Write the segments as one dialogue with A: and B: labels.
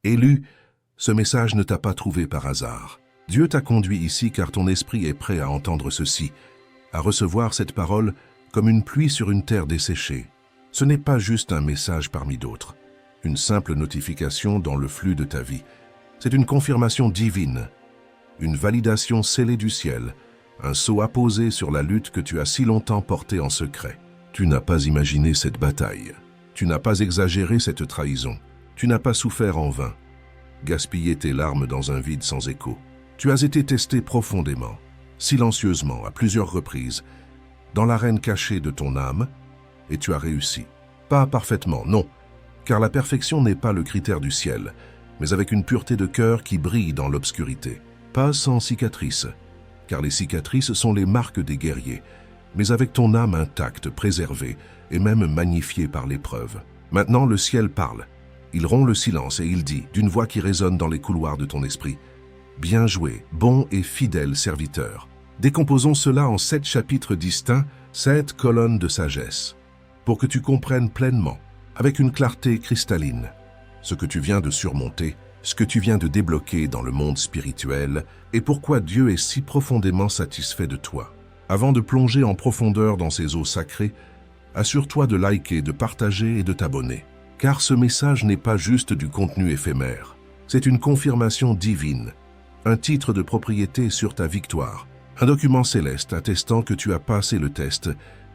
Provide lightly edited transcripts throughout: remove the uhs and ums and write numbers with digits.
A: Élu, ce message ne t'a pas trouvé par hasard. Dieu t'a conduit ici car ton esprit est prêt à entendre ceci, à recevoir cette parole comme une pluie sur une terre desséchée. Ce n'est pas juste un message parmi d'autres, une simple notification dans le flux de ta vie. C'est une confirmation divine, une validation scellée du ciel, un sceau apposé sur la lutte que tu as si longtemps portée en secret. Tu n'as pas imaginé cette bataille. Tu n'as pas exagéré cette trahison. Tu n'as pas souffert en vain, gaspillé tes larmes dans un vide sans écho. Tu as été testé profondément, silencieusement, à plusieurs reprises, dans l'arène cachée de ton âme, et tu as réussi. Pas parfaitement, non, car la perfection n'est pas le critère du ciel, mais avec une pureté de cœur qui brille dans l'obscurité. Pas sans cicatrices, car les cicatrices sont les marques des guerriers, mais avec ton âme intacte, préservée, et même magnifiée par l'épreuve. Maintenant, le ciel parle. Il rompt le silence et il dit, d'une voix qui résonne dans les couloirs de ton esprit, « Bien joué, bon et fidèle serviteur. » Décomposons cela en 7 chapitres distincts, 7 colonnes de sagesse, pour que tu comprennes pleinement, avec une clarté cristalline, ce que tu viens de surmonter, ce que tu viens de débloquer dans le monde spirituel et pourquoi Dieu est si profondément satisfait de toi. Avant de plonger en profondeur dans ces eaux sacrées, assure-toi de liker, de partager et de t'abonner. Car ce message n'est pas juste du contenu éphémère. C'est une confirmation divine, un titre de propriété sur ta victoire, un document céleste attestant que tu as passé le test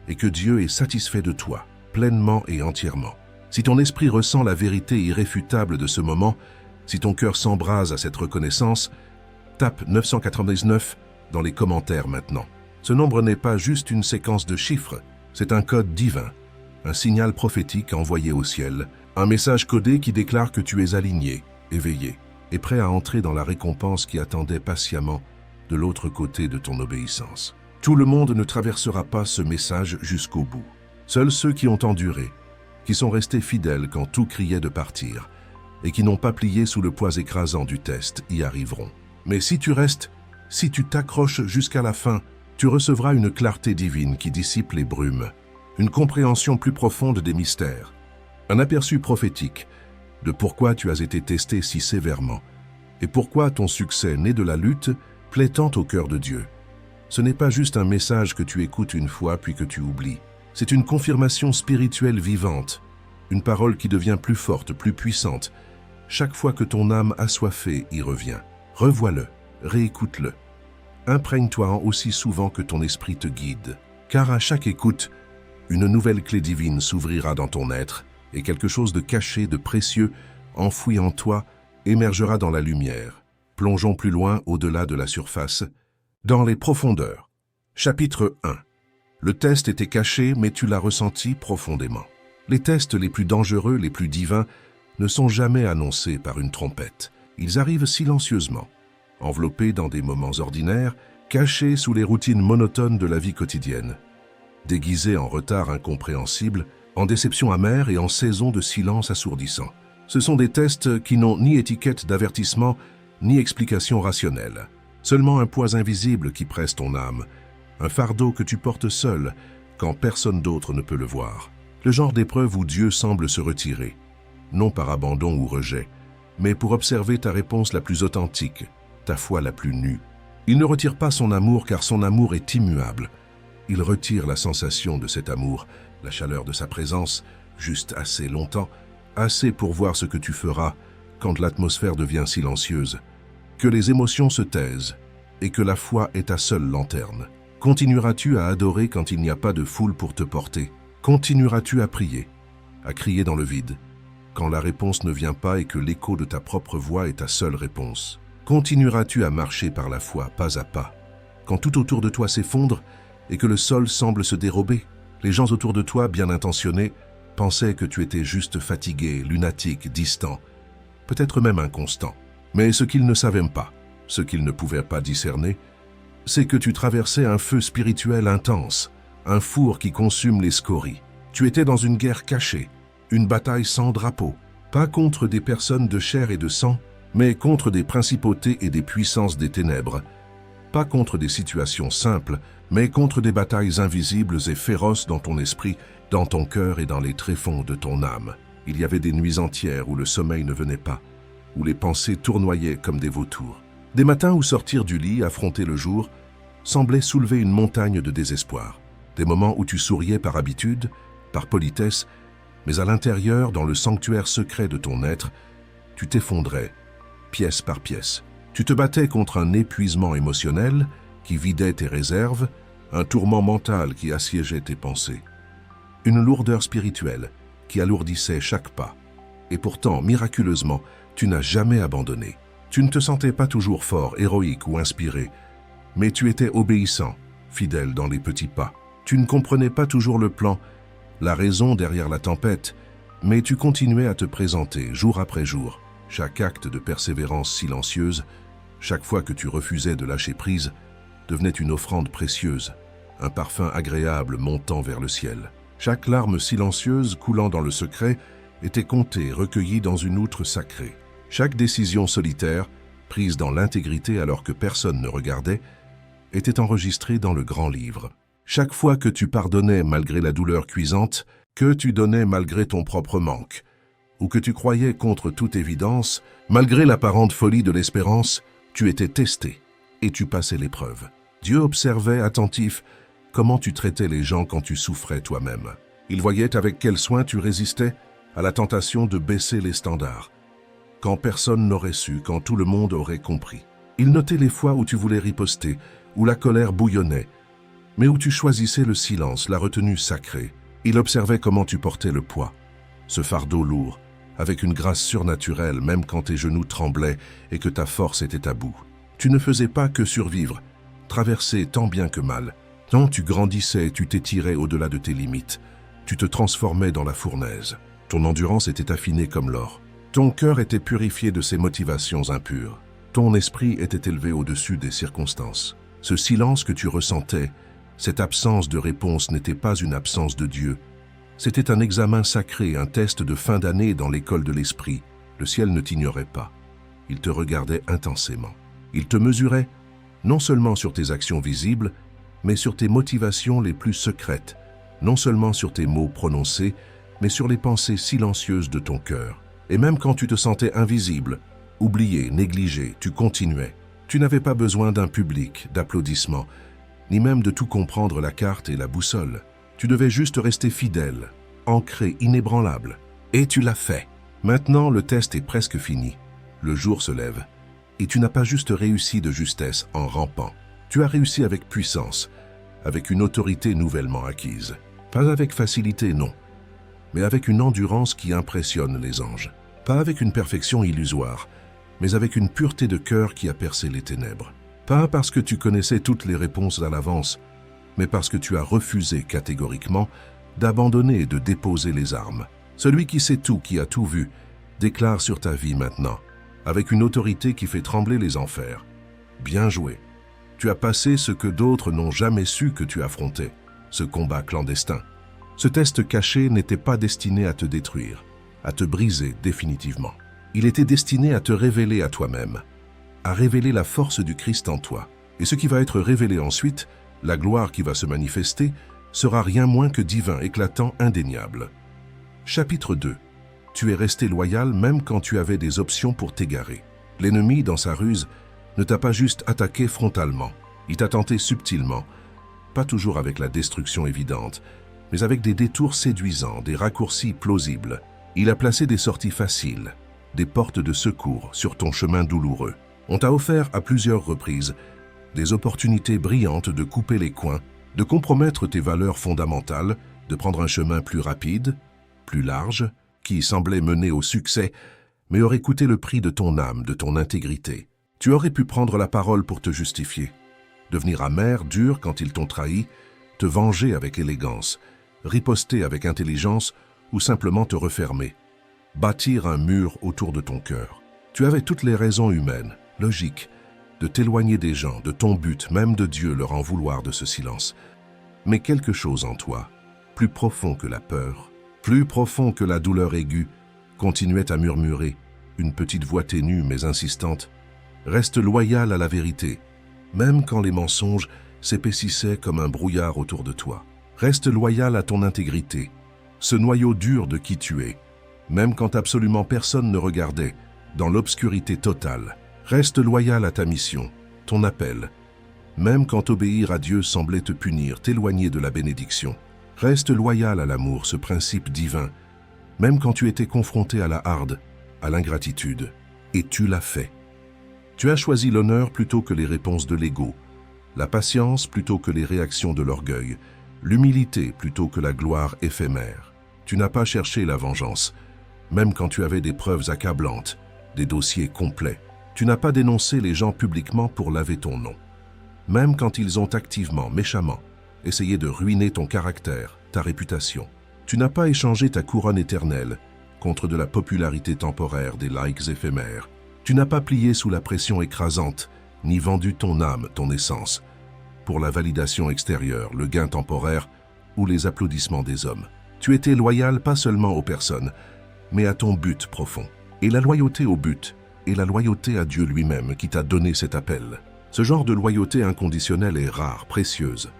A: et que Dieu est satisfait de toi, pleinement et entièrement. Si ton esprit ressent la vérité irréfutable de ce moment, si ton cœur s'embrase à cette reconnaissance, tape 999 dans les commentaires maintenant. Ce nombre n'est pas juste une séquence de chiffres, c'est un code divin, un signal prophétique envoyé au ciel, un message codé qui déclare que tu es aligné, éveillé, et prêt à entrer dans la récompense qui attendait patiemment de l'autre côté de ton obéissance. Tout le monde ne traversera pas ce message jusqu'au bout. Seuls ceux qui ont enduré, qui sont restés fidèles quand tout criait de partir, et qui n'ont pas plié sous le poids écrasant du test, y arriveront. Mais si tu restes, si tu t'accroches jusqu'à la fin, tu recevras une clarté divine qui dissipe les brumes, une compréhension plus profonde des mystères, un aperçu prophétique de pourquoi tu as été testé si sévèrement et pourquoi ton succès né de la lutte plaît tant au cœur de Dieu. Ce n'est pas juste un message que tu écoutes une fois puis que tu oublies. C'est une confirmation spirituelle vivante, une parole qui devient plus forte, plus puissante. Chaque fois que ton âme assoiffée y revient, revois-le, réécoute-le. Imprègne-toi aussi souvent que ton esprit te guide, car à chaque écoute, une nouvelle clé divine s'ouvrira dans ton être et quelque chose de caché, de précieux, enfoui en toi, émergera dans la lumière. Plongeons plus loin au-delà de la surface, dans les profondeurs. Chapitre 1. Le test était caché, mais tu l'as ressenti profondément. Les tests les plus dangereux, les plus divins, ne sont jamais annoncés par une trompette. Ils arrivent silencieusement, enveloppés dans des moments ordinaires, cachés sous les routines monotones de la vie quotidienne, déguisés en retard incompréhensible, en déception amère et en saisons de silence assourdissant. Ce sont des tests qui n'ont ni étiquette d'avertissement, ni explication rationnelle. Seulement un poids invisible qui presse ton âme, un fardeau que tu portes seul, quand personne d'autre ne peut le voir. Le genre d'épreuve où Dieu semble se retirer, non par abandon ou rejet, mais pour observer ta réponse la plus authentique, ta foi la plus nue. Il ne retire pas son amour car son amour est immuable. Il retire la sensation de cet amour, la chaleur de sa présence, juste assez longtemps, assez pour voir ce que tu feras quand l'atmosphère devient silencieuse, que les émotions se taisent et que la foi est ta seule lanterne. Continueras-tu à adorer quand il n'y a pas de foule pour te porter? Continueras-tu à prier, à crier dans le vide, quand la réponse ne vient pas et que l'écho de ta propre voix est ta seule réponse? Continueras-tu à marcher par la foi, pas à pas, quand tout autour de toi s'effondre et que le sol semble se dérober? Les gens autour de toi, bien intentionnés, pensaient que tu étais juste fatigué, lunatique, distant, peut-être même inconstant. Mais ce qu'ils ne savaient pas, ce qu'ils ne pouvaient pas discerner, c'est que tu traversais un feu spirituel intense, un four qui consume les scories. Tu étais dans une guerre cachée, une bataille sans drapeau, pas contre des personnes de chair et de sang, mais contre des principautés et des puissances des ténèbres, pas contre des situations simples, mais contre des batailles invisibles et féroces dans ton esprit, dans ton cœur et dans les tréfonds de ton âme. Il y avait des nuits entières où le sommeil ne venait pas, où les pensées tournoyaient comme des vautours. Des matins où sortir du lit, affronter le jour, semblait soulever une montagne de désespoir. Des moments où tu souriais par habitude, par politesse, mais à l'intérieur, dans le sanctuaire secret de ton être, tu t'effondrais, pièce par pièce. Tu te battais contre un épuisement émotionnel qui vidait tes réserves, un tourment mental qui assiégeait tes pensées, une lourdeur spirituelle qui alourdissait chaque pas. Et pourtant, miraculeusement, tu n'as jamais abandonné. Tu ne te sentais pas toujours fort, héroïque ou inspiré, mais tu étais obéissant, fidèle dans les petits pas. Tu ne comprenais pas toujours le plan, la raison derrière la tempête, mais tu continuais à te présenter jour après jour. Chaque acte de persévérance silencieuse, chaque fois que tu refusais de lâcher prise, devenait une offrande précieuse, un parfum agréable montant vers le ciel. Chaque larme silencieuse coulant dans le secret était comptée, recueillie dans une outre sacrée. Chaque décision solitaire, prise dans l'intégrité alors que personne ne regardait, était enregistrée dans le grand livre. Chaque fois que tu pardonnais malgré la douleur cuisante, que tu donnais malgré ton propre manque, ou que tu croyais contre toute évidence, malgré l'apparente folie de l'espérance, tu étais testé et tu passais l'épreuve. Dieu observait, attentif, comment tu traitais les gens quand tu souffrais toi-même. Il voyait avec quel soin tu résistais à la tentation de baisser les standards, quand personne n'aurait su, quand tout le monde aurait compris. Il notait les fois où tu voulais riposter, où la colère bouillonnait, mais où tu choisissais le silence, la retenue sacrée. Il observait comment tu portais le poids, ce fardeau lourd, avec une grâce surnaturelle même quand tes genoux tremblaient et que ta force était à bout. Tu ne faisais pas que survivre, traverser tant bien que mal. Non, tu grandissais, tu t'étirais au-delà de tes limites. Tu te transformais dans la fournaise. Ton endurance était affinée comme l'or. Ton cœur était purifié de ses motivations impures. Ton esprit était élevé au-dessus des circonstances. Ce silence que tu ressentais, cette absence de réponse n'était pas une absence de Dieu. C'était un examen sacré, un test de fin d'année dans l'école de l'esprit. Le ciel ne t'ignorait pas. Il te regardait intensément. Il te mesurait, non seulement sur tes actions visibles, mais sur tes motivations les plus secrètes, non seulement sur tes mots prononcés, mais sur les pensées silencieuses de ton cœur. Et même quand tu te sentais invisible, oublié, négligé, tu continuais. Tu n'avais pas besoin d'un public, d'applaudissements, ni même de tout comprendre la carte et la boussole. Tu devais juste rester fidèle, ancré, inébranlable. Et tu l'as fait. Maintenant, le test est presque fini. Le jour se lève. Et tu n'as pas juste réussi de justesse en rampant. Tu as réussi avec puissance, avec une autorité nouvellement acquise. Pas avec facilité, non, mais avec une endurance qui impressionne les anges. Pas avec une perfection illusoire, mais avec une pureté de cœur qui a percé les ténèbres. Pas parce que tu connaissais toutes les réponses à l'avance, mais parce que tu as refusé catégoriquement d'abandonner et de déposer les armes. Celui qui sait tout, qui a tout vu, déclare sur ta vie maintenant, avec une autorité qui fait trembler les enfers. Bien joué. Tu as passé ce que d'autres n'ont jamais su que tu affrontais, ce combat clandestin. Ce test caché n'était pas destiné à te détruire, à te briser définitivement. Il était destiné à te révéler à toi-même, à révéler la force du Christ en toi. Et ce qui va être révélé ensuite, la gloire qui va se manifester, sera rien moins que divin, éclatant, indéniable. Chapitre 2. Tu es resté loyal même quand tu avais des options pour t'égarer. L'ennemi, dans sa ruse, ne t'a pas juste attaqué frontalement. Il t'a tenté subtilement, pas toujours avec la destruction évidente, mais avec des détours séduisants, des raccourcis plausibles. Il a placé des sorties faciles, des portes de secours sur ton chemin douloureux. On t'a offert à plusieurs reprises des opportunités brillantes de couper les coins, de compromettre tes valeurs fondamentales, de prendre un chemin plus rapide, plus large, qui semblait mener au succès, mais aurait coûté le prix de ton âme, de ton intégrité. Tu aurais pu prendre la parole pour te justifier, devenir amer, dur quand ils t'ont trahi, te venger avec élégance, riposter avec intelligence ou simplement te refermer, bâtir un mur autour de ton cœur. Tu avais toutes les raisons humaines, logiques, de t'éloigner des gens, de ton but, même de Dieu, leur en vouloir de ce silence. Mais quelque chose en toi, plus profond que la peur, plus profond que la douleur aiguë, continuait à murmurer, une petite voix ténue mais insistante. Reste loyal à la vérité, même quand les mensonges s'épaississaient comme un brouillard autour de toi. Reste loyal à ton intégrité, ce noyau dur de qui tu es, même quand absolument personne ne regardait, dans l'obscurité totale. Reste loyal à ta mission, ton appel. Même quand obéir à Dieu semblait te punir, t'éloigner de la bénédiction. Reste loyal à l'amour, ce principe divin, même quand tu étais confronté à la harde, à l'ingratitude. Et tu l'as fait. Tu as choisi l'honneur plutôt que les réponses de l'ego, la patience plutôt que les réactions de l'orgueil, l'humilité plutôt que la gloire éphémère. Tu n'as pas cherché la vengeance, même quand tu avais des preuves accablantes, des dossiers complets. Tu n'as pas dénoncé les gens publiquement pour laver ton nom, même quand ils ont activement, méchamment, essayé de ruiner ton caractère, ta réputation. Tu n'as pas échangé ta couronne éternelle contre de la popularité temporaire, des likes éphémères. Tu n'as pas plié sous la pression écrasante, ni vendu ton âme, ton essence, pour la validation extérieure, le gain temporaire ou les applaudissements des hommes. Tu étais loyal pas seulement aux personnes, mais à ton but profond. Et la loyauté au but est la loyauté à Dieu lui-même qui t'a donné cet appel. Ce genre de loyauté inconditionnelle est rare, précieuse,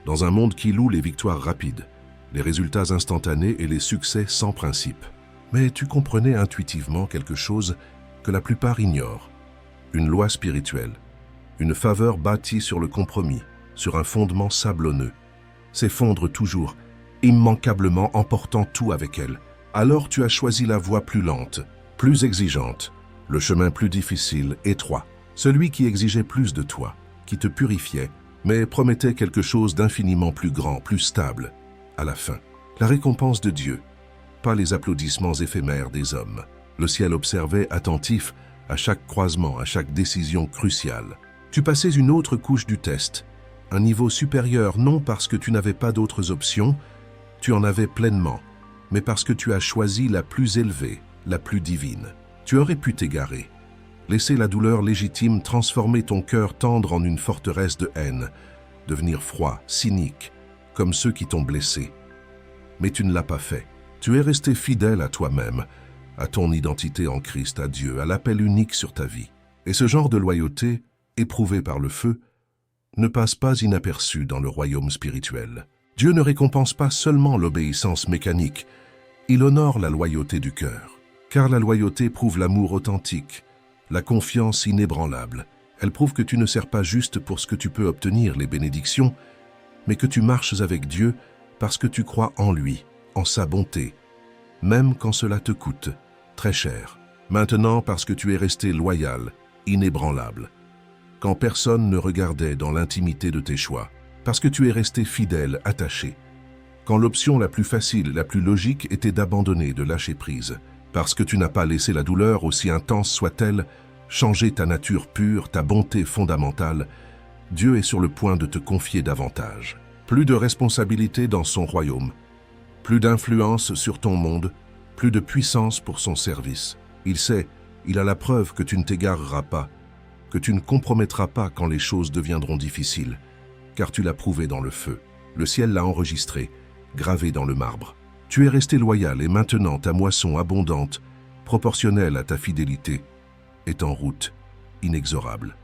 A: dans un monde qui loue les victoires rapides, les résultats instantanés et les succès sans principe. Mais tu comprenais intuitivement quelque chose que la plupart ignorent, une loi spirituelle, une faveur bâtie sur le compromis, sur un fondement sablonneux, s'effondre toujours, immanquablement emportant tout avec elle. Alors tu as choisi la voie plus lente, plus exigeante, le chemin plus difficile, étroit, celui qui exigeait plus de toi, qui te purifiait, mais promettait quelque chose d'infiniment plus grand, plus stable. À la fin, la récompense de Dieu, pas les applaudissements éphémères des hommes. Le ciel observait attentif à chaque croisement, à chaque décision cruciale. Tu passais une autre couche du test, un niveau supérieur, non parce que tu n'avais pas d'autres options, tu en avais pleinement, mais parce que tu as choisi la plus élevée, la plus divine. Tu aurais pu t'égarer, laisser la douleur légitime transformer ton cœur tendre en une forteresse de haine, devenir froid, cynique, comme ceux qui t'ont blessé. Mais tu ne l'as pas fait. Tu es resté fidèle à toi-même, à ton identité en Christ, à Dieu, à l'appel unique sur ta vie. Et ce genre de loyauté, éprouvé par le feu, ne passe pas inaperçu dans le royaume spirituel. Dieu ne récompense pas seulement l'obéissance mécanique, il honore la loyauté du cœur. Car la loyauté prouve l'amour authentique, la confiance inébranlable. Elle prouve que tu ne sers pas juste pour ce que tu peux obtenir, les bénédictions, mais que tu marches avec Dieu parce que tu crois en lui, en sa bonté, même quand cela te coûte très cher. Maintenant parce que tu es resté loyal, inébranlable, quand personne ne regardait dans l'intimité de tes choix, parce que tu es resté fidèle, attaché, quand l'option la plus facile, la plus logique était d'abandonner, de lâcher prise, parce que tu n'as pas laissé la douleur, aussi intense soit-elle, changer ta nature pure, ta bonté fondamentale. Dieu est sur le point de te confier davantage. Plus de responsabilité dans son royaume, plus d'influence sur ton monde, plus de puissance pour son service. Il sait, il a la preuve que tu ne t'égareras pas, que tu ne compromettras pas quand les choses deviendront difficiles, car tu l'as prouvé dans le feu. Le ciel l'a enregistré, gravé dans le marbre. Tu es resté loyal et maintenant ta moisson abondante, proportionnelle à ta fidélité, est en route, inexorable.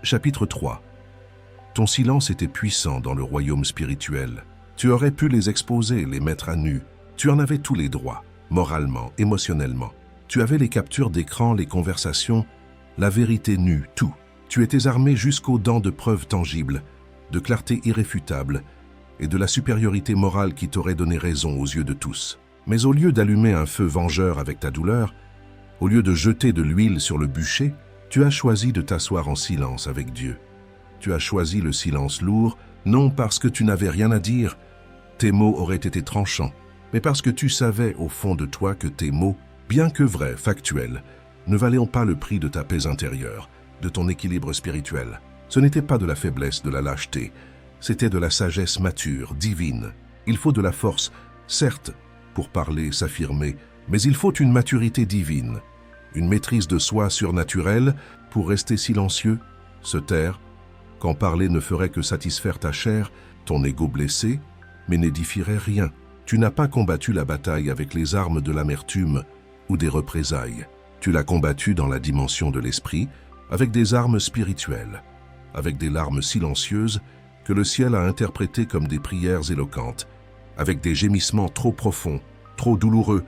A: Chapitre 3. Ton silence était puissant dans le royaume spirituel. Tu aurais pu les exposer, les mettre à nu. Tu en avais tous les droits, moralement, émotionnellement. Tu avais les captures d'écran, les conversations, la vérité nue, tout. Tu étais armé jusqu'aux dents de preuves tangibles, de clarté irréfutable et de la supériorité morale qui t'aurait donné raison aux yeux de tous. Mais au lieu d'allumer un feu vengeur avec ta douleur, au lieu de jeter de l'huile sur le bûcher, tu as choisi de t'asseoir en silence avec Dieu. Tu as choisi le silence lourd, non parce que tu n'avais rien à dire, tes mots auraient été tranchants, mais parce que tu savais au fond de toi que tes mots, bien que vrais, factuels, ne valaient pas le prix de ta paix intérieure, de ton équilibre spirituel. Ce n'était pas de la faiblesse, de la lâcheté, c'était de la sagesse mature, divine. Il faut de la force, certes, pour parler, s'affirmer, mais il faut une maturité divine, une maîtrise de soi surnaturelle pour rester silencieux, se taire, quand parler ne ferait que satisfaire ta chair, ton ego blessé, mais n'édifierait rien. Tu n'as pas combattu la bataille avec les armes de l'amertume ou des représailles. Tu l'as combattu dans la dimension de l'esprit, avec des armes spirituelles, avec des larmes silencieuses que le ciel a interprétées comme des prières éloquentes, avec des gémissements trop profonds, trop douloureux,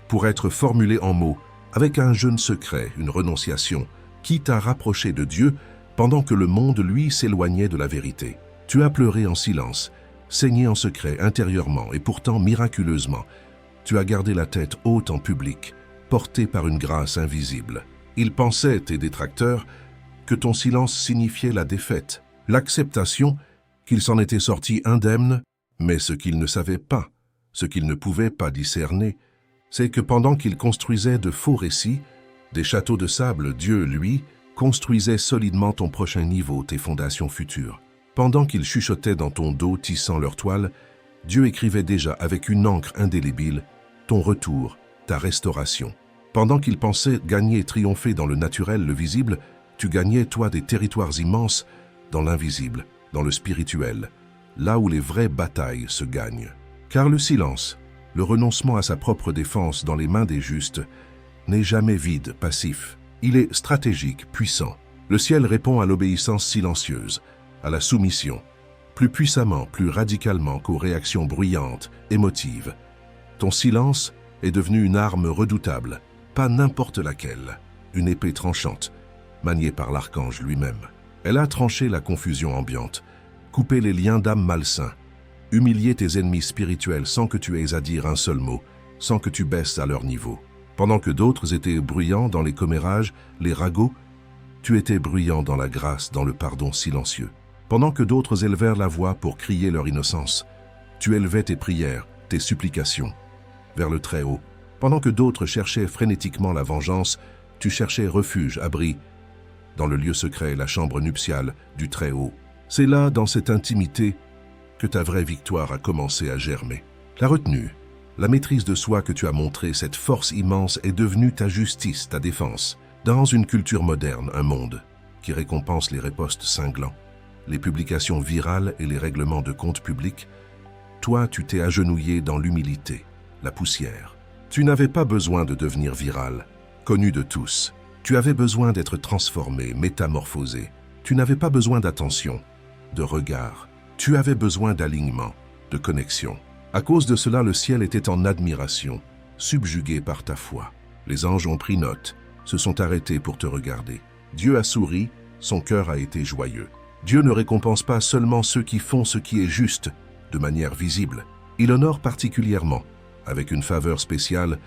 A: pour être formulés en mots, avec un jeûne secret, une renonciation, qui t'a rapproché de Dieu pendant que le monde, lui, s'éloignait de la vérité. Tu as pleuré en silence, saigné en secret, intérieurement, et pourtant, miraculeusement, tu as gardé la tête haute en public, porté par une grâce invisible. Ils pensaient, tes détracteurs, que ton silence signifiait la défaite, l'acceptation qu'il s'en était sorti indemne, mais ce qu'ils ne savaient pas, ce qu'ils ne pouvaient pas discerner, c'est que pendant qu'ils construisaient de faux récits, des châteaux de sable, Dieu, lui, construisait solidement ton prochain niveau, tes fondations futures. Pendant qu'ils chuchotaient dans ton dos, tissant leur toile, Dieu écrivait déjà avec une encre indélébile ton retour, ta restauration. Pendant qu'ils pensaient gagner et triompher dans le naturel, le visible, tu gagnais, toi, des territoires immenses dans l'invisible, dans le spirituel, là où les vraies batailles se gagnent. Car le silence, le renoncement à sa propre défense dans les mains des justes, n'est jamais vide, passif. Il est stratégique, puissant. Le ciel répond à l'obéissance silencieuse, à la soumission, plus puissamment, plus radicalement qu'aux réactions bruyantes, émotives. Ton silence est devenu une arme redoutable, pas n'importe laquelle, une épée tranchante, maniée par l'archange lui-même. Elle a tranché la confusion ambiante, coupé les liens d'âme malsains, humilié tes ennemis spirituels sans que tu aies à dire un seul mot, sans que tu baisses à leur niveau. Pendant que d'autres étaient bruyants dans les commérages, les ragots, tu étais bruyant dans la grâce, dans le pardon silencieux. Pendant que d'autres élevèrent la voix pour crier leur innocence, tu élevais tes prières, tes supplications, vers le Très-Haut. Pendant que d'autres cherchaient frénétiquement la vengeance, tu cherchais refuge, abri, dans le lieu secret, la chambre nuptiale du Très-Haut. C'est là, dans cette intimité, que ta vraie victoire a commencé à germer. La retenue, la maîtrise de soi que tu as montrée, cette force immense est devenue ta justice, ta défense. Dans une culture moderne, un monde qui récompense les ripostes cinglants, les publications virales et les règlements de compte public, toi, tu t'es agenouillé dans l'humilité, la poussière. Tu n'avais pas besoin de devenir viral, connu de tous. Tu avais besoin d'être transformé, métamorphosé. Tu n'avais pas besoin d'attention, de regard. Tu avais besoin d'alignement, de connexion. À cause de cela, le ciel était en admiration, subjugué par ta foi. Les anges ont pris note, se sont arrêtés pour te regarder. Dieu a souri, son cœur a été joyeux. Dieu ne récompense pas seulement ceux qui font ce qui est juste, de manière visible. Il honore particulièrement, avec une faveur spéciale,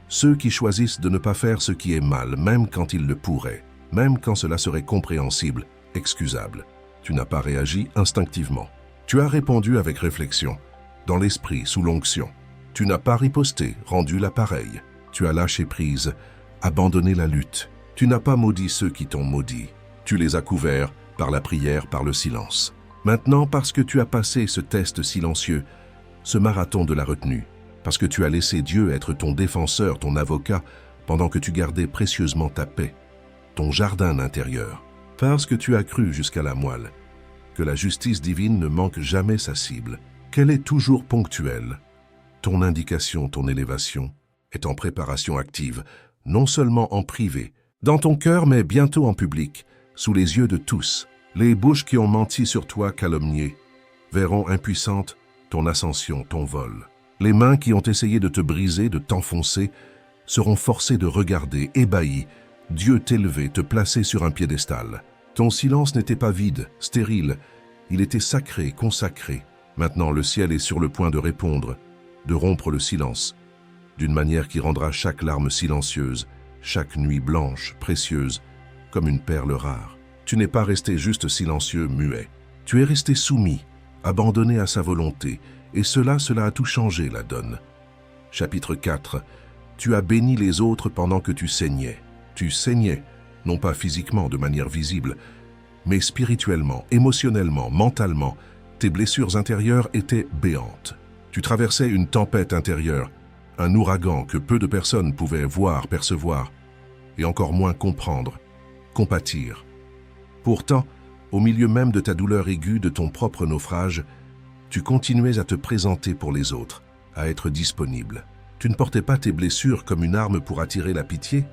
A: ceux qui choisissent de ne pas faire ce qui est mal, même quand ils le pourraient, même quand cela serait compréhensible, excusable. Tu n'as pas réagi instinctivement. Tu as répondu avec réflexion, dans l'esprit, sous l'onction. Tu n'as pas riposté, rendu l'appareil. Tu as lâché prise, abandonné la lutte. Tu n'as pas maudit ceux qui t'ont maudit. Tu les as couverts par la prière, par le silence. Maintenant, parce que tu as passé ce test silencieux, ce marathon de la retenue, parce que tu as laissé Dieu être ton défenseur, ton avocat, pendant que tu gardais précieusement ta paix, ton jardin intérieur, parce que tu as cru jusqu'à la moelle, que la justice divine ne manque jamais sa cible, qu'elle est toujours ponctuelle. Ton indication, ton élévation, est en préparation active, non seulement en privé, dans ton cœur, mais bientôt en public, sous les yeux de tous. Les bouches qui ont menti sur toi, calomniées, verront impuissantes ton ascension, ton vol. Les mains qui ont essayé de te briser, de t'enfoncer, seront forcées de regarder, ébahies, Dieu t'élever, te placer sur un piédestal. Ton silence n'était pas vide, stérile, il était sacré, consacré. Maintenant, le ciel est sur le point de répondre, de rompre le silence, d'une manière qui rendra chaque larme silencieuse, chaque nuit blanche, précieuse, comme une perle rare. Tu n'es pas resté juste silencieux, muet. Tu es resté soumis, abandonné à sa volonté, et cela a tout changé, la donne. Chapitre 4. Tu as béni les autres pendant que tu saignais. Tu saignais, non pas physiquement de manière visible, mais spirituellement, émotionnellement, mentalement. Tes blessures intérieures étaient béantes. Tu traversais une tempête intérieure, un ouragan que peu de personnes pouvaient voir, percevoir, et encore moins comprendre, compatir. Pourtant, au milieu même de ta douleur aiguë, de ton propre naufrage, tu continuais à te présenter pour les autres, à être disponible. Tu ne portais pas tes blessures comme une arme pour attirer la pitié,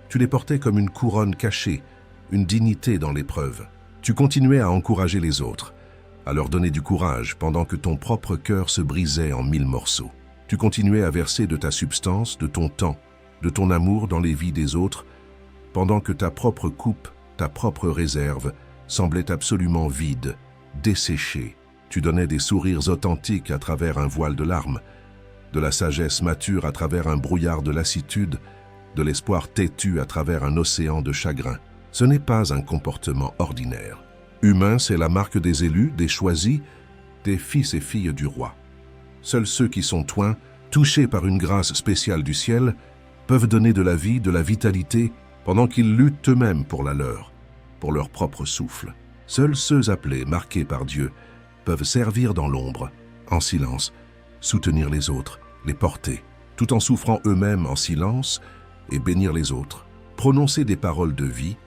A: tu les portais comme une couronne cachée, une dignité dans l'épreuve. Tu continuais à encourager les autres, à leur donner du courage pendant que ton propre cœur se brisait en 1000 morceaux. Tu continuais à verser de ta substance, de ton temps, de ton amour dans les vies des autres, pendant que ta propre coupe, ta propre réserve, semblait absolument vide, desséchée. Tu donnais des sourires authentiques à travers un voile de larmes, de la sagesse mature à travers un brouillard de lassitude, de l'espoir têtu à travers un océan de chagrin. Ce n'est pas un comportement ordinaire. Humain, c'est la marque des élus, des choisis, des fils et filles du roi. Seuls ceux qui sont toints, touchés par une grâce spéciale du ciel, peuvent donner de la vie, de la vitalité, pendant qu'ils luttent eux-mêmes pour la leur, pour leur propre souffle. Seuls ceux appelés, marqués par Dieu, peuvent servir dans l'ombre, en silence, soutenir les autres, les porter, tout en souffrant eux-mêmes en silence et bénir les autres, prononcer des paroles de vie,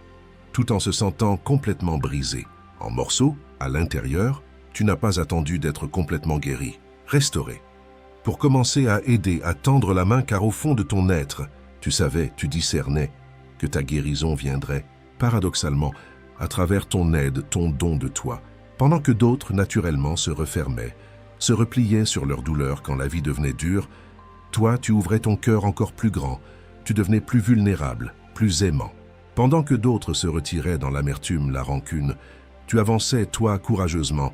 A: tout en se sentant complètement brisé. En morceaux, à l'intérieur, tu n'as pas attendu d'être complètement guéri, restauré, pour commencer à aider, à tendre la main, car au fond de ton être, tu savais, tu discernais que ta guérison viendrait, paradoxalement, à travers ton aide, ton don de toi, pendant que d'autres, naturellement, se refermaient, se repliaient sur leur douleur quand la vie devenait dure. Toi, tu ouvrais ton cœur encore plus grand, tu devenais plus vulnérable, plus aimant. Pendant que d'autres se retiraient dans l'amertume, la rancune, tu avançais, toi, courageusement,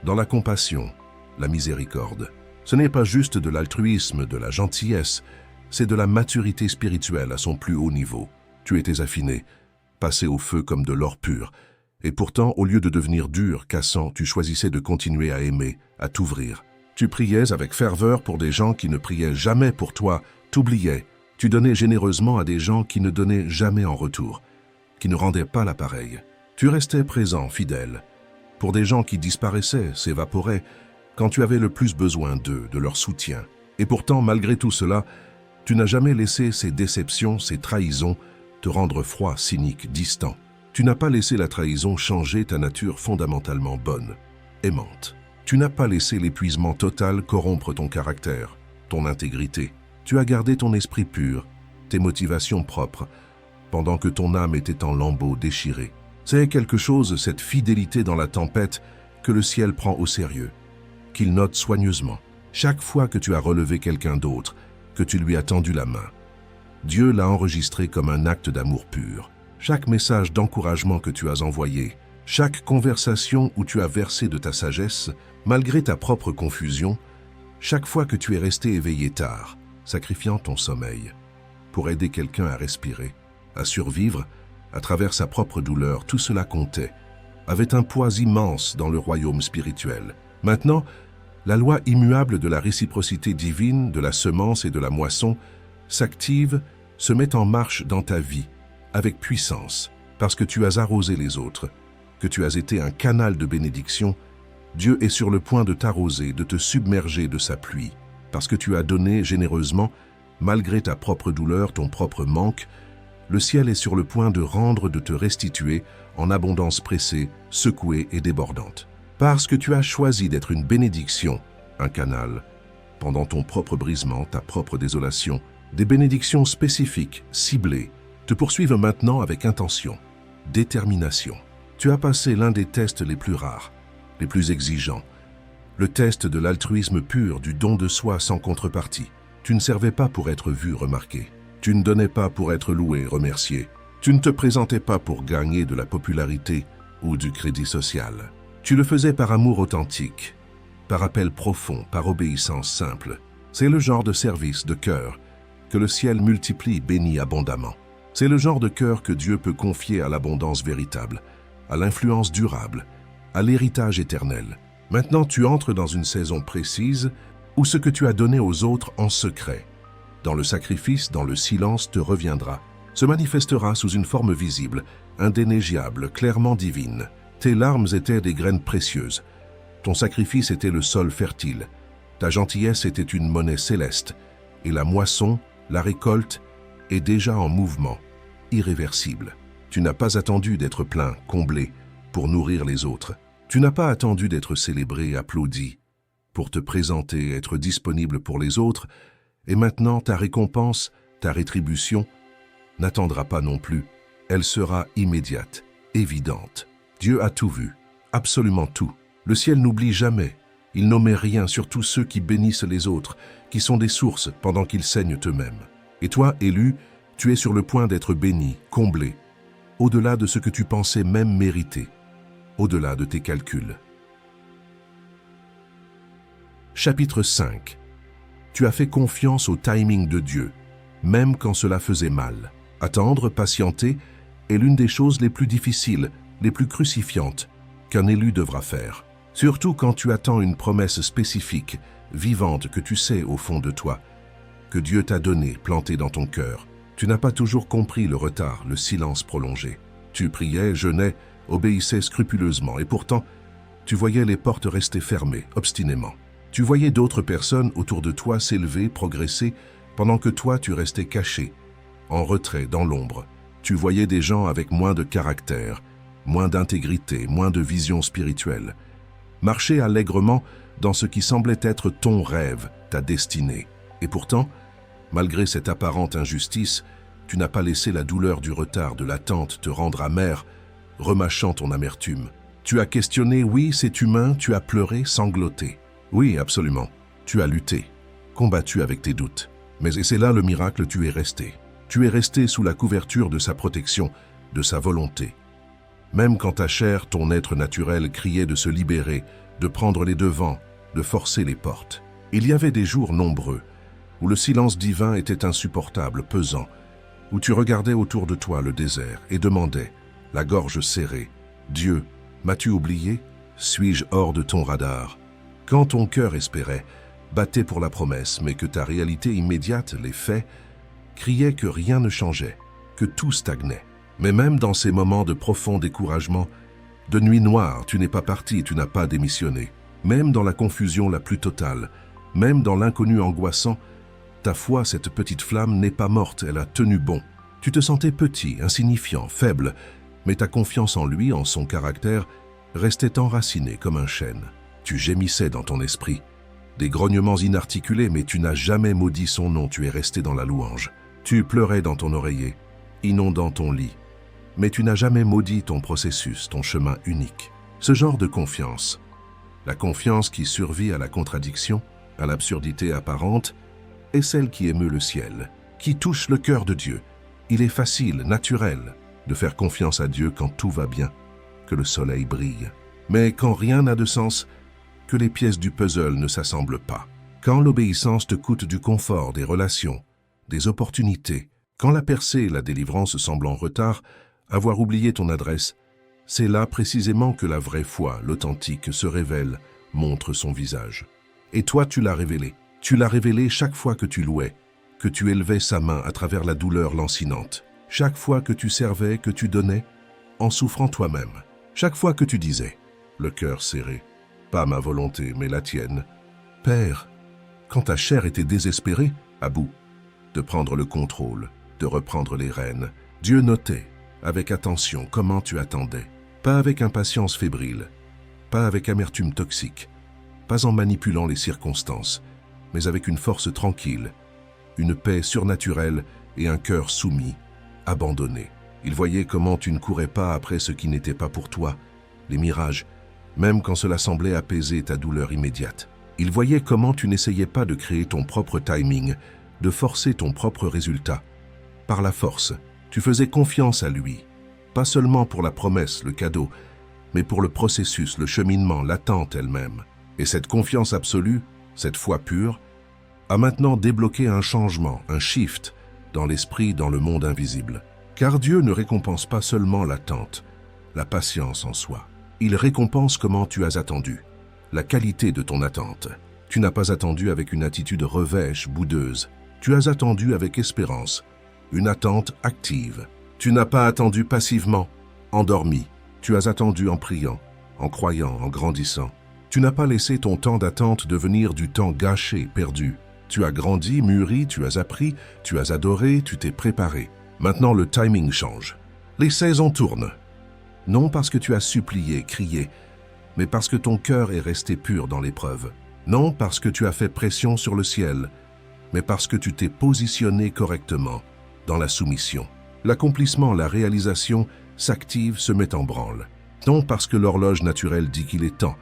A: dans la compassion, la miséricorde. Ce n'est pas juste de l'altruisme, de la gentillesse, c'est de la maturité spirituelle à son plus haut niveau. Tu étais affiné, passé au feu comme de l'or pur. Et pourtant, au lieu de devenir dur, cassant, tu choisissais de continuer à aimer, à t'ouvrir. Tu priais avec ferveur pour des gens qui ne priaient jamais pour toi, t'oubliais. Tu donnais généreusement à des gens qui ne donnaient jamais en retour, qui ne rendaient pas l'appareil. Tu restais présent, fidèle, pour des gens qui disparaissaient, s'évaporaient, quand tu avais le plus besoin d'eux, de leur soutien. Et pourtant, malgré tout cela, tu n'as jamais laissé ces déceptions, ces trahisons, te rendre froid, cynique, distant. Tu n'as pas laissé la trahison changer ta nature fondamentalement bonne, aimante. Tu n'as pas laissé l'épuisement total corrompre ton caractère, ton intégrité. Tu as gardé ton esprit pur, tes motivations propres, pendant que ton âme était en lambeaux déchirés. C'est quelque chose, cette fidélité dans la tempête, que le ciel prend au sérieux, qu'il note soigneusement. Chaque fois que tu as relevé quelqu'un d'autre, que tu lui as tendu la main, Dieu l'a enregistré comme un acte d'amour pur. Chaque message d'encouragement que tu as envoyé, chaque conversation où tu as versé de ta sagesse, malgré ta propre confusion, chaque fois que tu es resté éveillé tard, sacrifiant ton sommeil, pour aider quelqu'un à respirer, à survivre, à travers sa propre douleur, tout cela comptait, avait un poids immense dans le royaume spirituel. Maintenant, la loi immuable de la réciprocité divine, de la semence et de la moisson, s'active, se met en marche dans ta vie, avec puissance, parce que tu as arrosé les autres, que tu as été un canal de bénédiction. Dieu est sur le point de t'arroser, de te submerger de sa pluie, parce que tu as donné généreusement, malgré ta propre douleur, ton propre manque. Le ciel est sur le point de rendre, de te restituer en abondance pressée, secouée et débordante. Parce que tu as choisi d'être une bénédiction, un canal, pendant ton propre brisement, ta propre désolation, des bénédictions spécifiques, ciblées, te poursuivent maintenant avec intention, détermination. Tu as passé l'un des tests les plus rares, les plus exigeants, le test de l'altruisme pur, du don de soi sans contrepartie. Tu ne servais pas pour être vu, remarqué. Tu ne donnais pas pour être loué, remercié. Tu ne te présentais pas pour gagner de la popularité ou du crédit social. Tu le faisais par amour authentique, par appel profond, par obéissance simple. C'est le genre de service, de cœur, que le ciel multiplie, bénit abondamment. C'est le genre de cœur que Dieu peut confier à l'abondance véritable, à l'influence durable, à l'héritage éternel. Maintenant, tu entres dans une saison précise où ce que tu as donné aux autres en secret, dans le sacrifice, dans le silence, te reviendra, se manifestera sous une forme visible, indénégiable, clairement divine. Tes larmes étaient des graines précieuses. Ton sacrifice était le sol fertile. Ta gentillesse était une monnaie céleste. Et la moisson, la récolte, est déjà en mouvement, irréversible. Tu n'as pas attendu d'être plein, comblé, pour nourrir les autres. Tu n'as pas attendu d'être célébré, applaudi, pour te présenter, être disponible pour les autres. Et maintenant, ta récompense, ta rétribution, n'attendra pas non plus. Elle sera immédiate, évidente. Dieu a tout vu, absolument tout. Le ciel n'oublie jamais. Il n'omet rien, surtout ceux qui bénissent les autres, qui sont des sources pendant qu'ils saignent eux-mêmes. Et toi, élu, tu es sur le point d'être béni, comblé, au-delà de ce que tu pensais même mériter, au-delà de tes calculs. Chapitre 5. Tu as fait confiance au timing de Dieu, même quand cela faisait mal. Attendre, patienter, est l'une des choses les plus difficiles, les plus crucifiantes qu'un élu devra faire. Surtout quand tu attends une promesse spécifique, vivante, que tu sais au fond de toi, que Dieu t'a donnée, plantée dans ton cœur. Tu n'as pas toujours compris le retard, le silence prolongé. Tu priais, jeûnais, obéissais scrupuleusement, et pourtant, tu voyais les portes rester fermées, obstinément. Tu voyais d'autres personnes autour de toi s'élever, progresser, pendant que toi tu restais caché, en retrait, dans l'ombre. Tu voyais des gens avec moins de caractère, moins d'intégrité, moins de vision spirituelle, marcher allègrement dans ce qui semblait être ton rêve, ta destinée. Et pourtant, malgré cette apparente injustice, tu n'as pas laissé la douleur du retard, de l'attente te rendre amer, remâchant ton amertume. Tu as questionné, oui, c'est humain, tu as pleuré, sangloté. Oui, absolument. Tu as lutté, combattu avec tes doutes. Mais et c'est là le miracle, tu es resté. Tu es resté sous la couverture de sa protection, de sa volonté. Même quand ta chair, ton être naturel, criait de se libérer, de prendre les devants, de forcer les portes. Il y avait des jours nombreux, où le silence divin était insupportable, pesant, où tu regardais autour de toi le désert et demandais, la gorge serrée, « Dieu, m'as-tu oublié? Suis-je hors de ton radar ?» Quand ton cœur espérait, battait pour la promesse, mais que ta réalité immédiate, les faits, criait que rien ne changeait, que tout stagnait. Mais même dans ces moments de profond découragement, de nuit noire, tu n'es pas parti, tu n'as pas démissionné. Même dans la confusion la plus totale, même dans l'inconnu angoissant, ta foi, cette petite flamme, n'est pas morte, elle a tenu bon. Tu te sentais petit, insignifiant, faible, mais ta confiance en lui, en son caractère, restait enracinée comme un chêne. Tu gémissais dans ton esprit, des grognements inarticulés, mais tu n'as jamais maudit son nom, tu es resté dans la louange. Tu pleurais dans ton oreiller, inondant ton lit, mais tu n'as jamais maudit ton processus, ton chemin unique. Ce genre de confiance, la confiance qui survit à la contradiction, à l'absurdité apparente, est celle qui émeut le ciel, qui touche le cœur de Dieu. Il est facile, naturel, de faire confiance à Dieu quand tout va bien, que le soleil brille. Mais quand rien n'a de sens, que les pièces du puzzle ne s'assemblent pas. Quand l'obéissance te coûte du confort, des relations, des opportunités, quand la percée et la délivrance semblent en retard, avoir oublié ton adresse, c'est là précisément que la vraie foi, l'authentique, se révèle, montre son visage. Et toi, tu l'as révélé. Tu l'as révélé chaque fois que tu louais, que tu élevais sa main à travers la douleur lancinante. Chaque fois que tu servais, que tu donnais, en souffrant toi-même. Chaque fois que tu disais, le cœur serré, pas ma volonté, mais la tienne. Père, quand ta chair était désespérée, à bout, de prendre le contrôle, de reprendre les rênes, Dieu notait, avec attention, comment tu attendais. Pas avec impatience fébrile, pas avec amertume toxique, pas en manipulant les circonstances, mais avec une force tranquille, une paix surnaturelle et un cœur soumis, abandonné. Il voyait comment tu ne courais pas après ce qui n'était pas pour toi, les mirages, même quand cela semblait apaiser ta douleur immédiate. Il voyait comment tu n'essayais pas de créer ton propre timing, de forcer ton propre résultat. Par la force, tu faisais confiance à lui, pas seulement pour la promesse, le cadeau, mais pour le processus, le cheminement, l'attente elle-même. Et cette confiance absolue, cette foi pure, a maintenant débloqué un changement, un shift dans l'esprit, dans le monde invisible. Car Dieu ne récompense pas seulement l'attente, la patience en soi. Il récompense comment tu as attendu, la qualité de ton attente. Tu n'as pas attendu avec une attitude revêche, boudeuse. Tu as attendu avec espérance, une attente active. Tu n'as pas attendu passivement, endormi. Tu as attendu en priant, en croyant, en grandissant. Tu n'as pas laissé ton temps d'attente devenir du temps gâché, perdu. Tu as grandi, mûri, tu as appris, tu as adoré, tu t'es préparé. Maintenant, le timing change. Les saisons tournent. Non parce que tu as supplié, crié, mais parce que ton cœur est resté pur dans l'épreuve. Non parce que tu as fait pression sur le ciel, mais parce que tu t'es positionné correctement dans la soumission. L'accomplissement, la réalisation s'active, se met en branle. Non parce que l'horloge naturelle dit qu'il est temps,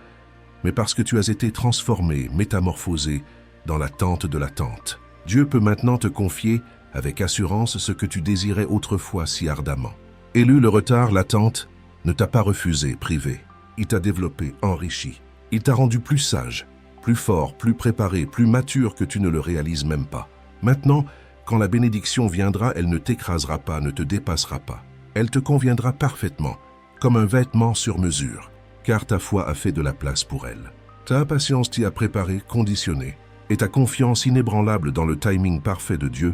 A: mais parce que tu as été transformé, métamorphosé dans l'attente de l'attente. Dieu peut maintenant te confier avec assurance ce que tu désirais autrefois si ardemment. Élu, le retard, l'attente, ne t'a pas refusé, privé. Il t'a développé, enrichi. Il t'a rendu plus sage, plus fort, plus préparé, plus mature que tu ne le réalises même pas. Maintenant, quand la bénédiction viendra, elle ne t'écrasera pas, ne te dépassera pas. Elle te conviendra parfaitement, comme un vêtement sur mesure, car ta foi a fait de la place pour elle. Ta patience t'y a préparé, conditionné, et ta confiance inébranlable dans le timing parfait de Dieu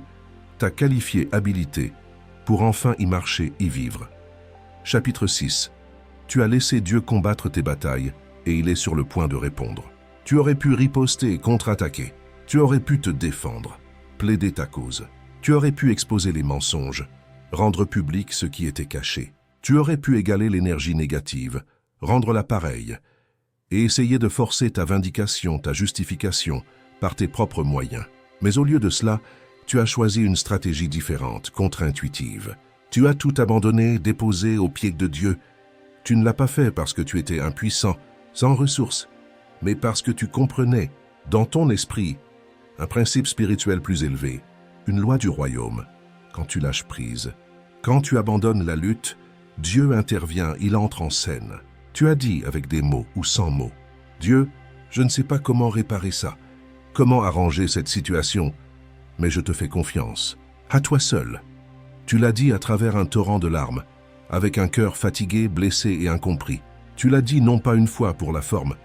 A: t'a qualifié, habilité, pour enfin y marcher, y vivre. Chapitre 6. Tu as laissé Dieu combattre tes batailles, et il est sur le point de répondre. Tu aurais pu riposter et contre-attaquer. Tu aurais pu te défendre, plaider ta cause. Tu aurais pu exposer les mensonges, rendre public ce qui était caché. Tu aurais pu égaler l'énergie négative, rendre-la pareille, et essayer de forcer ta vindication, ta justification, par tes propres moyens. Mais au lieu de cela, tu as choisi une stratégie différente, contre-intuitive. Tu as tout abandonné, déposé aux pieds de Dieu. Tu ne l'as pas fait parce que tu étais impuissant, sans ressources, mais parce que tu comprenais, dans ton esprit, un principe spirituel plus élevé, une loi du royaume. Quand tu lâches prise, quand tu abandonnes la lutte, Dieu intervient, il entre en scène. Tu as dit avec des mots ou sans mots, « Dieu, je ne sais pas comment réparer ça, comment arranger cette situation, mais je te fais confiance. À toi seul. » Tu l'as dit à travers un torrent de larmes, avec un cœur fatigué, blessé et incompris. Tu l'as dit non pas une fois pour la forme,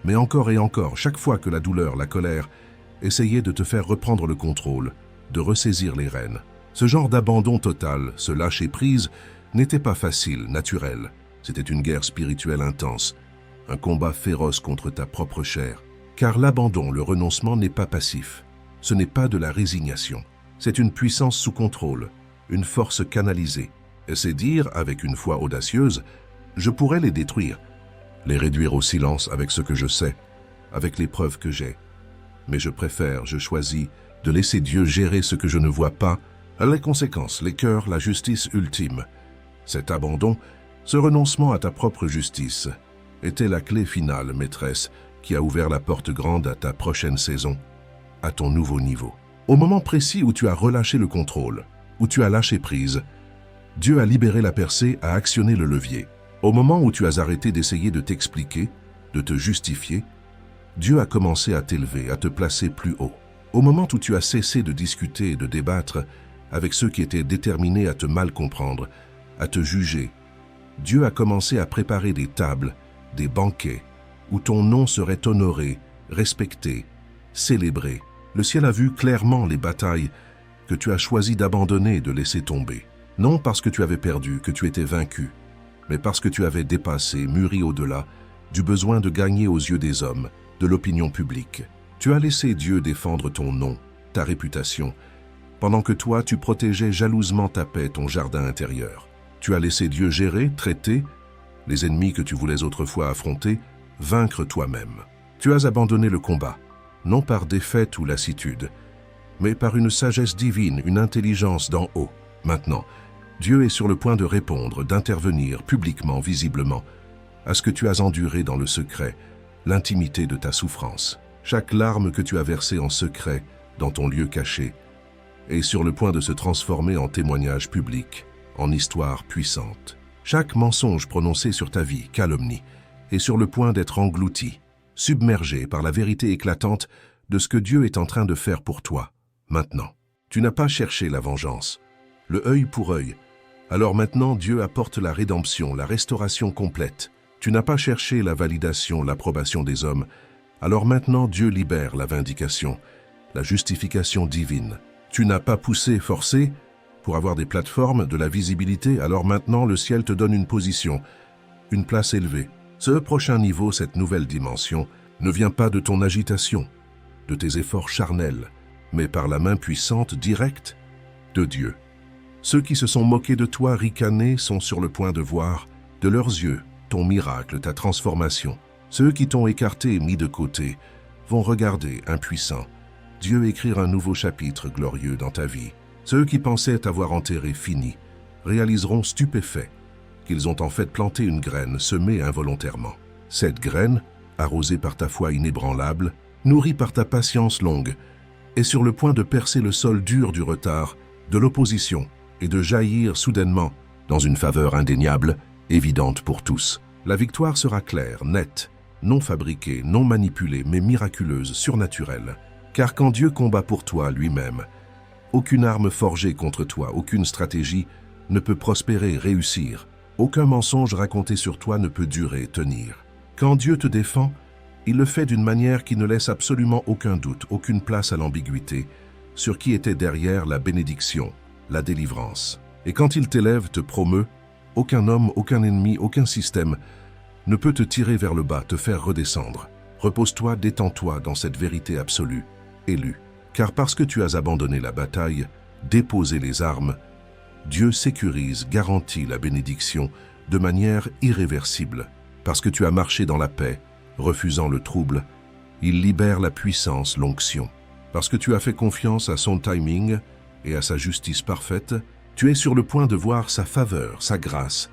A: mais encore et encore, chaque fois que la douleur, la colère, essayaient de te faire reprendre le contrôle, de ressaisir les rênes. Ce genre d'abandon total, ce lâcher-prise, n'était pas facile, naturel. C'était une guerre spirituelle intense, un combat féroce contre ta propre chair. Car l'abandon, le renoncement n'est pas passif. Ce n'est pas de la résignation. C'est une puissance sous contrôle, une force canalisée. Et c'est dire, avec une foi audacieuse, je pourrais les détruire, les réduire au silence avec ce que je sais, avec les preuves que j'ai. Mais je choisis de laisser Dieu gérer ce que je ne vois pas, les conséquences, les cœurs, la justice ultime. Cet abandon, ce renoncement à ta propre justice, était la clé finale, maîtresse, qui a ouvert la porte grande à ta prochaine saison, à ton nouveau niveau. Au moment précis où tu as relâché le contrôle, où tu as lâché prise, Dieu a libéré la percée, a actionné le levier. Au moment où tu as arrêté d'essayer de t'expliquer, de te justifier, Dieu a commencé à t'élever, à te placer plus haut. Au moment où tu as cessé de discuter et de débattre avec ceux qui étaient déterminés à te mal comprendre, à te juger, Dieu a commencé à préparer des tables, des banquets, où ton nom serait honoré, respecté, célébré. Le ciel a vu clairement les batailles que tu as choisi d'abandonner et de laisser tomber. Non parce que tu avais perdu, que tu étais vaincu, mais parce que tu avais dépassé, mûri au-delà, du besoin de gagner aux yeux des hommes, de l'opinion publique. Tu as laissé Dieu défendre ton nom, ta réputation, pendant que toi, tu protégeais jalousement ta paix, ton jardin intérieur. Tu as laissé Dieu gérer, traiter, les ennemis que tu voulais autrefois affronter, vaincre toi-même. Tu as abandonné le combat, non par défaite ou lassitude, mais par une sagesse divine, une intelligence d'en haut. Maintenant, Dieu est sur le point de répondre, d'intervenir publiquement, visiblement, à ce que tu as enduré dans le secret, l'intimité de ta souffrance. Chaque larme que tu as versée en secret, dans ton lieu caché, est sur le point de se transformer en témoignage public, en histoire puissante. Chaque mensonge prononcé sur ta vie, calomnie, est sur le point d'être englouti, submergé par la vérité éclatante de ce que Dieu est en train de faire pour toi, maintenant. Tu n'as pas cherché la vengeance, le œil pour œil. Alors maintenant, Dieu apporte la rédemption, la restauration complète. Tu n'as pas cherché la validation, l'approbation des hommes. Alors maintenant, Dieu libère la vindication, la justification divine. Tu n'as pas poussé, forcé, pour avoir des plateformes, de la visibilité. Alors maintenant, le ciel te donne une position, une place élevée. Ce prochain niveau, cette nouvelle dimension, ne vient pas de ton agitation, de tes efforts charnels, mais par la main puissante, directe, de Dieu. Ceux qui se sont moqués de toi, ricanés, sont sur le point de voir, de leurs yeux, ton miracle, ta transformation. Ceux qui t'ont écarté et mis de côté vont regarder, impuissants, Dieu écrire un nouveau chapitre glorieux dans ta vie. Ceux qui pensaient t'avoir enterré fini réaliseront stupéfaits qu'ils ont en fait planté une graine semée involontairement. Cette graine, arrosée par ta foi inébranlable, nourrie par ta patience longue, est sur le point de percer le sol dur du retard de l'opposition et de jaillir soudainement dans une faveur indéniable, évidente pour tous. La victoire sera claire, nette, non fabriquée, non manipulée, mais miraculeuse, surnaturelle. Car quand Dieu combat pour toi lui-même, aucune arme forgée contre toi, aucune stratégie ne peut prospérer, réussir. Aucun mensonge raconté sur toi ne peut durer, tenir. Quand Dieu te défend, il le fait d'une manière qui ne laisse absolument aucun doute, aucune place à l'ambiguïté, sur qui était derrière la bénédiction, la délivrance. Et quand il t'élève, te promeut, aucun homme, aucun ennemi, aucun système ne peut te tirer vers le bas, te faire redescendre. Repose-toi, détends-toi dans cette vérité absolue, élue. Car parce que tu as abandonné la bataille, déposé les armes, Dieu sécurise, garantit la bénédiction de manière irréversible. Parce que tu as marché dans la paix, refusant le trouble, il libère la puissance, l'onction. Parce que tu as fait confiance à son timing et à sa justice parfaite, tu es sur le point de voir sa faveur, sa grâce,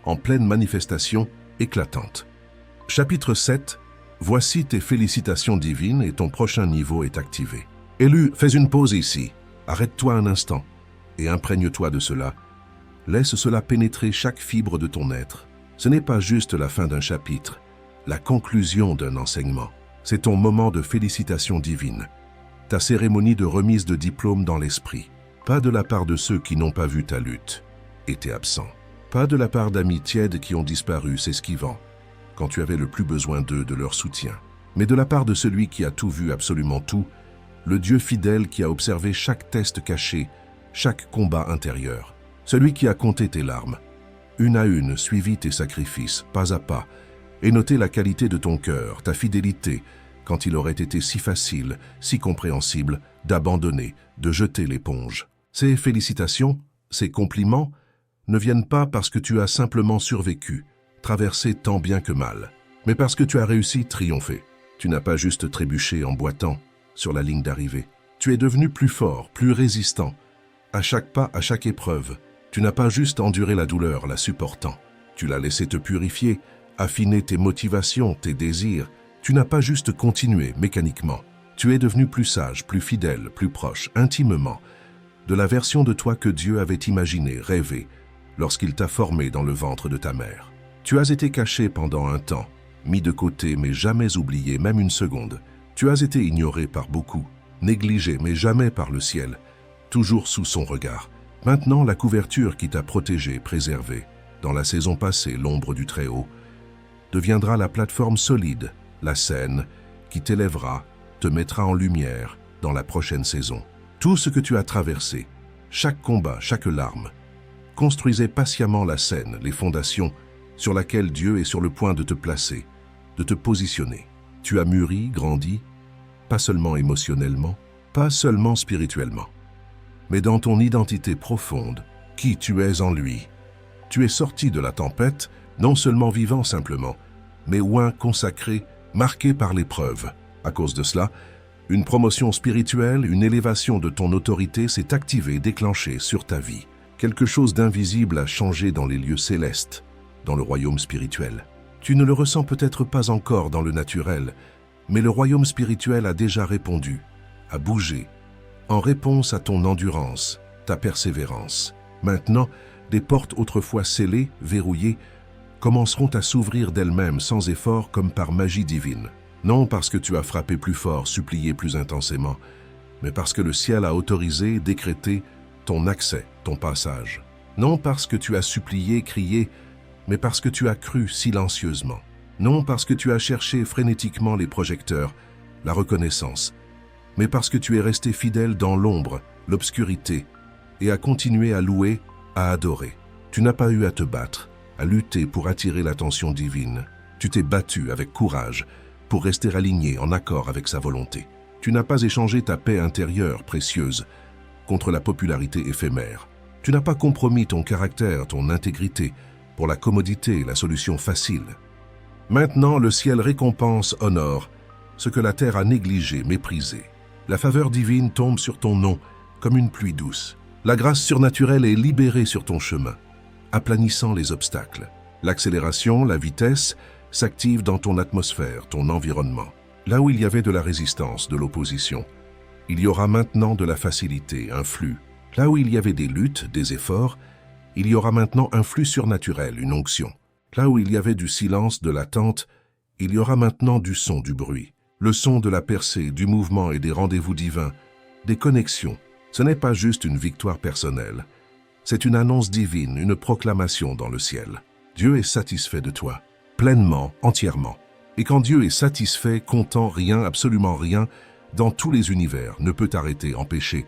A: en pleine manifestation éclatante. Chapitre 7. Voici tes félicitations divines et ton prochain niveau est activé. Élu, fais une pause ici. Arrête-toi un instant et imprègne-toi de cela. Laisse cela pénétrer chaque fibre de ton être. Ce n'est pas juste la fin d'un chapitre, la conclusion d'un enseignement. C'est ton moment de félicitations divines, ta cérémonie de remise de diplôme dans l'esprit. Pas de la part de ceux qui n'ont pas vu ta lutte, étaient absents. Pas de la part d'amis tièdes qui ont disparu, s'esquivant, quand tu avais le plus besoin d'eux, de leur soutien. Mais de la part de celui qui a tout vu, absolument tout, le Dieu fidèle qui a observé chaque test caché, chaque combat intérieur. Celui qui a compté tes larmes, une à une, suivi tes sacrifices, pas à pas, et noté la qualité de ton cœur, ta fidélité, quand il aurait été si facile, si compréhensible, d'abandonner, de jeter l'éponge. Ces félicitations, ces compliments, ne viennent pas parce que tu as simplement survécu, traversé tant bien que mal, mais parce que tu as réussi, triomphé. Tu n'as pas juste trébuché en boitant sur la ligne d'arrivée. Tu es devenu plus fort, plus résistant. À chaque pas, à chaque épreuve, tu n'as pas juste enduré la douleur, la supportant. Tu l'as laissé te purifier, affiner tes motivations, tes désirs. Tu n'as pas juste continué mécaniquement. Tu es devenu plus sage, plus fidèle, plus proche, intimement, de la version de toi que Dieu avait imaginée, rêvée, lorsqu'il t'a formé dans le ventre de ta mère. Tu as été caché pendant un temps, mis de côté mais jamais oublié, même une seconde. Tu as été ignoré par beaucoup, négligé mais jamais par le ciel, toujours sous son regard. Maintenant, la couverture qui t'a protégé, préservé, dans la saison passée, l'ombre du Très-Haut, deviendra la plateforme solide, la scène qui t'élèvera, te mettra en lumière dans la prochaine saison. Tout ce que tu as traversé, chaque combat, chaque larme, construisait patiemment la scène, les fondations sur laquelle Dieu est sur le point de te placer, de te positionner. Tu as mûri, grandi, pas seulement émotionnellement, pas seulement spirituellement, mais dans ton identité profonde, qui tu es en lui. Tu es sorti de la tempête, non seulement vivant simplement, mais oint, consacré, marqué par l'épreuve. À cause de cela, une promotion spirituelle, une élévation de ton autorité s'est activée, déclenchée sur ta vie. Quelque chose d'invisible a changé dans les lieux célestes, dans le royaume spirituel. Tu ne le ressens peut-être pas encore dans le naturel, mais le royaume spirituel a déjà répondu, a bougé, en réponse à ton endurance, ta persévérance. Maintenant, des portes autrefois scellées, verrouillées, commenceront à s'ouvrir d'elles-mêmes sans effort comme par magie divine. Non parce que tu as frappé plus fort, supplié plus intensément, mais parce que le ciel a autorisé, décrété ton accès, ton passage. Non parce que tu as supplié, crié, mais parce que tu as cru silencieusement. Non parce que tu as cherché frénétiquement les projecteurs, la reconnaissance, mais parce que tu es resté fidèle dans l'ombre, l'obscurité, et à continuer à louer, à adorer. Tu n'as pas eu à te battre, à lutter pour attirer l'attention divine. Tu t'es battu avec courage pour rester aligné en accord avec sa volonté. Tu n'as pas échangé ta paix intérieure précieuse contre la popularité éphémère. Tu n'as pas compromis ton caractère, ton intégrité, pour la commodité, la solution facile. Maintenant, le ciel récompense, honore, ce que la terre a négligé, méprisé. La faveur divine tombe sur ton nom comme une pluie douce. La grâce surnaturelle est libérée sur ton chemin, aplanissant les obstacles. L'accélération, la vitesse, s'active dans ton atmosphère, ton environnement. Là où il y avait de la résistance, de l'opposition, il y aura maintenant de la facilité, un flux. Là où il y avait des luttes, des efforts, il y aura maintenant un flux surnaturel, une onction. Là où il y avait du silence, de l'attente, il y aura maintenant du son, du bruit. Le son de la percée, du mouvement et des rendez-vous divins, des connexions. Ce n'est pas juste une victoire personnelle. C'est une annonce divine, une proclamation dans le ciel. Dieu est satisfait de toi, pleinement, entièrement. Et quand Dieu est satisfait, content, rien, absolument rien, dans tous les univers, ne peut arrêter, empêcher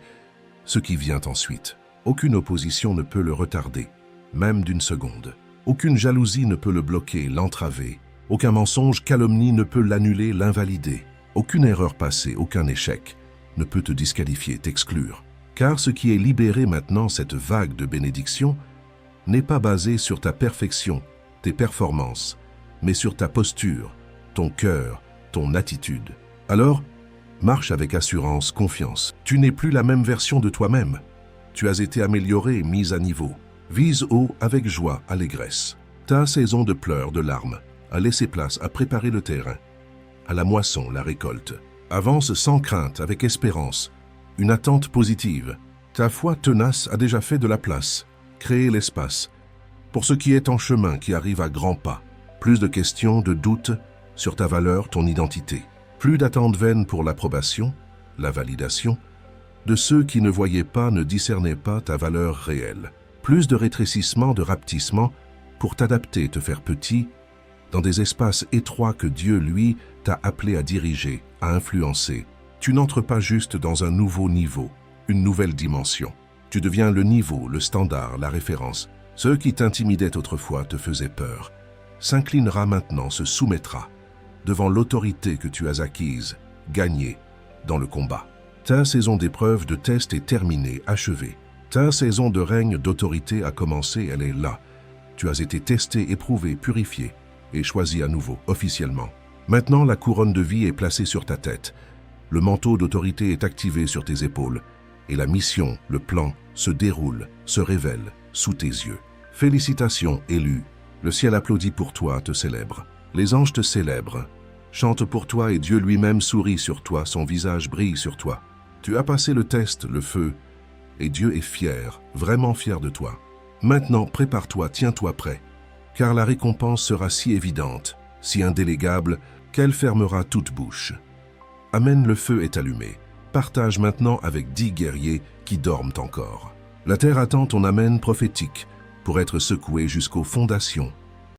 A: ce qui vient ensuite. Aucune opposition ne peut le retarder, même d'une seconde. Aucune jalousie ne peut le bloquer, l'entraver. Aucun mensonge, calomnie ne peut l'annuler, l'invalider. Aucune erreur passée, aucun échec ne peut te disqualifier, t'exclure. Car ce qui est libéré maintenant, cette vague de bénédiction, n'est pas basé sur ta perfection, tes performances, mais sur ta posture, ton cœur, ton attitude. Alors, marche avec assurance, confiance. Tu n'es plus la même version de toi-même. Tu as été amélioré, mise à niveau. Vise haut avec joie, allégresse. Ta saison de pleurs, de larmes, a laissé place à préparer le terrain, à la moisson, la récolte. Avance sans crainte, avec espérance, une attente positive. Ta foi tenace a déjà fait de la place, créé l'espace, pour ce qui est en chemin, qui arrive à grands pas. Plus de questions, de doutes sur ta valeur, ton identité. Plus d'attentes vaines pour l'approbation, la validation, de ceux qui ne voyaient pas, ne discernaient pas ta valeur réelle. Plus de rétrécissement, de rapetissement, pour t'adapter, te faire petit, dans des espaces étroits que Dieu, lui, t'a appelé à diriger, à influencer. Tu n'entres pas juste dans un nouveau niveau, une nouvelle dimension. Tu deviens le niveau, le standard, la référence. Ceux qui t'intimidaient autrefois te faisaient peur. S'inclinera maintenant, se soumettra devant l'autorité que tu as acquise, gagnée dans le combat. Ta saison d'épreuve, de test est terminée, achevée. Ta saison de règne, d'autorité a commencé, elle est là. Tu as été testé, éprouvé, purifié et choisi à nouveau, officiellement. Maintenant, la couronne de vie est placée sur ta tête. Le manteau d'autorité est activé sur tes épaules. Et la mission, le plan, se déroule, se révèle sous tes yeux. Félicitations, élu. Le ciel applaudit pour toi, te célèbre. Les anges te célèbrent, chantent pour toi et Dieu lui-même sourit sur toi, son visage brille sur toi. Tu as passé le test, le feu, et Dieu est fier, vraiment fier de toi. Maintenant, prépare-toi, tiens-toi prêt, car la récompense sera si évidente, si indélégable, qu'elle fermera toute bouche. Amen, le feu est allumé. Partage maintenant avec 10 guerriers qui dorment encore. La terre attend ton amen prophétique pour être secouée jusqu'aux fondations.